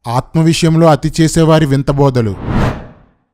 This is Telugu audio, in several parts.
ఆత్మ విషయంలో అతి చేసేవారి వింతబోధలు.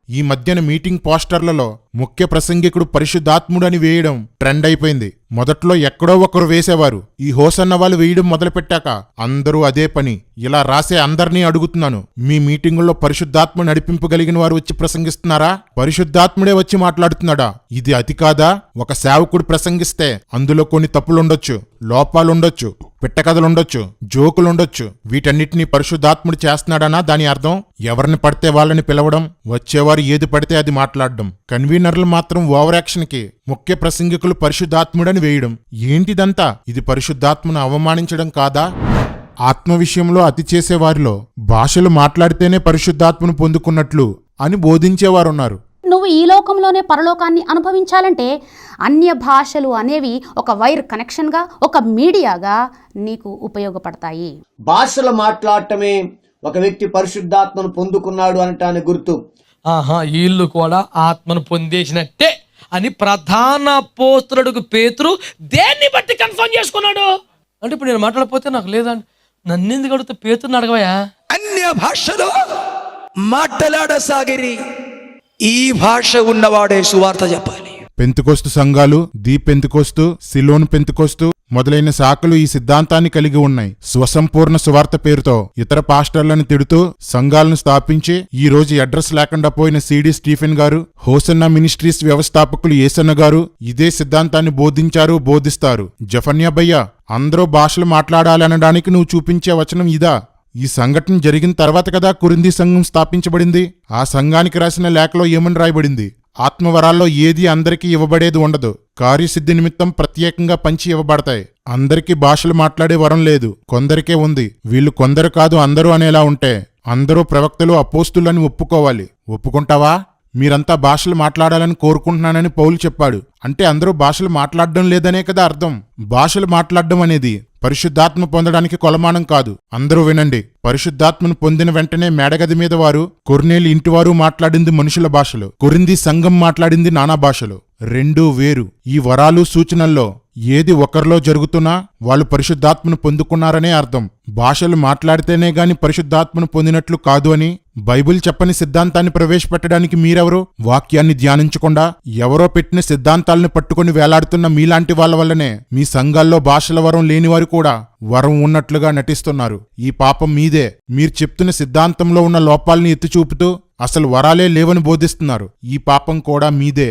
ఈ మధ్యన మీటింగ్ పోస్టర్లలో ముఖ్య ప్రసంగికుడు పరిశుద్ధాత్ముడు అని వేయడం ట్రెండ్ అయిపోయింది. మొదట్లో ఎక్కడో ఒకరు వేసేవారు. ఈ హోసన్న వాళ్ళు వేయడం మొదలుపెట్టాక అందరూ అదే పని. ఇలా రాసే అందరినీ అడుగుతున్నాను, మీ మీటింగుల్లో పరిశుద్ధాత్మ నడిపింపగలిగిన వారు వచ్చి ప్రసంగిస్తున్నారా? పరిశుద్ధాత్ముడే వచ్చి మాట్లాడుతున్నాడా? ఇది అతి కాదా? ఒక సేవకుడు ప్రసంగిస్తే అందులో కొన్ని తప్పులుండొచ్చు, లోపాలుండొచ్చు, పిట్టకథలుండొచ్చు, జోకులుండొచ్చు. వీటన్నిటినీ పరిశుద్ధాత్ముడు చేస్తున్నాడనా దాని అర్థం? ఎవరిని పడితే వాళ్ళని పిలవడం, వచ్చేవారు ఏది పడితే అది మాట్లాడడం. కన్వీనర్లు మాత్రం ఓవర్ యాక్షన్ కి ముఖ్య ప్రసంగికులు పరిశుద్ధాత్ముడని వేయడం. ఏంటిదంతా? ఇది పరిశుద్ధాత్మను అవమానించడం కాదా? ఆత్మ విషయంలో అతి చేసేవారిలో భాషలు మాట్లాడితేనే పరిశుద్ధాత్మను పొందుకున్నట్లు అని బోధించేవారున్నారు. నువ్వు ఈ లోకంలోనే పరలోకాన్ని అనుభవించాలంటే అన్య భాషలు అనేవి ఒక వైర్ కనెక్షన్గా, ఒక మీడియాగా నీకు ఉపయోగపడతాయి. భాషలు మాట్లాడటమే ఒక వ్యక్తి పరిశుద్ధాత్మను పొందుకున్నాడు అనటానికి గుర్తు. వీళ్ళు కూడా ఆత్మను పొందేసినట్టే అని ప్రధాన అపోస్తలుడు పేతురు దేన్ని బట్టి కన్ఫర్మ్ చేసుకున్నాడు అంటే, ఇప్పుడు నేను మాట్లాడకపోతే నాకు లేదండి, నన్ను ఎందుకు అడిగితే పేతురుని అడగవయా? అన్య భాషలో మాట్లాడసాగిరి. ఈ భాష ఉన్నవాడే సువార్త చెప్పాలి. పెంతుకోస్తు సంఘాలు, ది పెంతుకోస్తు, సిలోన్ పెంతుకోస్తు మొదలైన శాఖలు ఈ సిద్ధాంతాన్ని కలిగి ఉన్నాయి. స్వసంపూర్ణ సువార్త పేరుతో ఇతర పాస్టర్లను తిడుతూ సంఘాలను స్థాపించి ఈ రోజు అడ్రస్ లేకుండా పోయిన సిడి స్టీఫెన్ గారు, హోసన్న మినిస్ట్రీస్ వ్యవస్థాపకులు ఏసన్న గారు ఇదే సిద్ధాంతాన్ని బోధిస్తారు. జఫన్యా భయ్య, అందరూ భాషలు మాట్లాడాలనడానికి నువ్వు చూపించే వచనం ఇదా? ఈ సంఘటన జరిగిన తర్వాత కదా కొరింథీ సంఘం స్థాపించబడింది. ఆ సంఘానికి రాసిన లేఖలో ఏమని రాయబడింది? ఆత్మవరాల్లో ఏది అందరికీ ఇవ్వబడేది ఉండదు. కార్యసిద్ధి నిమిత్తం ప్రత్యేకంగా పంచి ఇవ్వబడతాయి. అందరికీ భాషలు మాట్లాడే వరం లేదు, కొందరికే ఉంది. వీళ్ళు కొందరు కాదు అందరూ అనేలా ఉంటే అందరూ ప్రవక్తలు, అపోస్తులని ఒప్పుకోవాలి. ఒప్పుకుంటావా? మీరంతా భాషలు మాట్లాడాలని కోరుకుంటున్నానని పౌలు చెప్పాడు. అంటే అందరూ భాషలు మాట్లాడడం లేదనే కదా అర్థం. భాషలు మాట్లాడడం అనేది పరిశుద్ధాత్మ పొందడానికి కొలమానం కాదు. అందరూ వినండి. పరిశుద్ధాత్మను పొందిన వెంటనే మేడగది మీద వారు, కొర్నేలి ఇంటివారు మాట్లాడింది మనుషుల భాషలు, కొరింథీ సంఘం మాట్లాడింది నానా భాషలు. రెండూ వేరు. ఈ వరాలు, సూచనల్లో ఏది ఒకరిలో జరుగుతున్నా వాళ్ళు పరిశుద్ధాత్మను పొందుకున్నారనే అర్థం. భాషలు మాట్లాడితేనే గాని పరిశుద్ధాత్మను పొందినట్లు కాదు అని బైబిల్ చెప్పని సిద్ధాంతాన్ని ప్రవేశపెట్టడానికి మీరెవరు? వాక్యాన్ని ధ్యానించకుండా ఎవరో పెట్టిన సిద్ధాంతాలను పట్టుకుని వేలాడుతున్న మీలాంటి వాళ్ళ వల్లనే మీ సంఘాల్లో భాషల వరం లేనివారు కూడా వరం ఉన్నట్లుగా నటిస్తున్నారు. ఈ పాపం మీదే. మీరు చెప్తున్న సిద్ధాంతంలో ఉన్న లోపాలని ఎత్తి చూపుతూ అసలు వరాలే లేవని బోధిస్తున్నారు. ఈ పాపం కూడా మీదే.